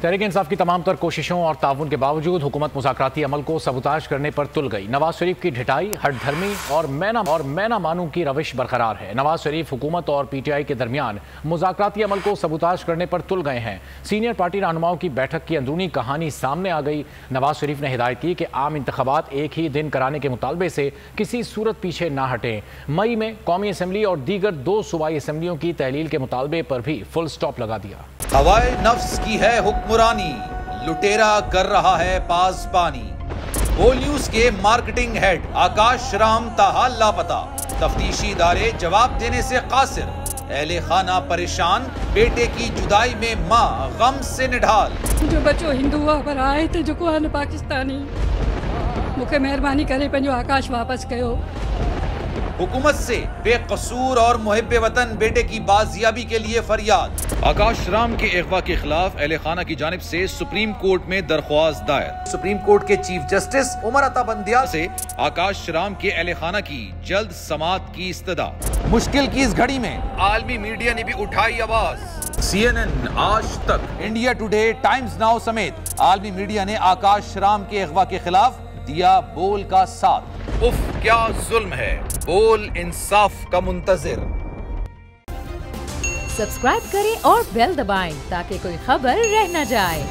तहरीक इंसाफ की तमाम तर कोशिशों और ताउन के बावजूद हुकूमत मुज़ाकराती अमल को सबूताज करने पर तुल गई। नवाज शरीफ की ढिठाई, हठधर्मी और मैना मानू की रविश बरकरार है। नवाज शरीफ हुकूमत और PTI के दरमियान मुज़ाकराती अमल को सबूताज करने पर तुल गए हैं। सीनियर पार्टी रहनुमाओं की बैठक की अंदरूनी कहानी सामने आ गई। नवाज शरीफ ने हिदायत की कि आम इंतखाबात एक ही दिन कराने के मुतालबे से किसी सूरत पीछे ना हटें। मई में कौमी असम्बली और दीगर 2 सूबाई असम्बलियों की तहलील के मुतालबे पर भी फुल स्टॉप लगा दिया। हवाए नफ्स की है हुक्मरानी, लुटेरा कर रहा है पासबानी। बोल न्यूज के मार्केटिंग हेड आकाश राम ताहा लापता, तफ्तीशी इदारे जवाब देने से कासिर। अहले खाना परेशान, बेटे की जुदाई में मां गम से निढाल। जो बच्चो हिंदू हुआ पर आए थे जो को पाकिस्तानी, मुझे मेहरबानी करे पंहिंजो आकाश वापस कयो। हुकूमत से बेकसूर और मुहिब्बे वतन बेटे की बाजियाबी के लिए फरियाद। आकाश राम के अगवा के खिलाफ अहले खाना की जानिब से सुप्रीम कोर्ट में दरख्वास्त दायर। सुप्रीम कोर्ट के चीफ जस्टिस उमर अता बंदियाल से आकाश राम के अहले खाना की जल्द समाअत की इस्तदा। मुश्किल की इस घड़ी में आलमी मीडिया ने भी उठाई आवाज। CNN, आज तक, इंडिया टुडे, टाइम्स नाउ समेत आलमी मीडिया ने आकाश राम के अगवा के खिलाफ दिया बोल का साथ। उफ क्या जुल्म है, बोल इंसाफ का मुंतजिर। सब्सक्राइब करें और बेल दबाएं ताकि कोई खबर रह न जाए।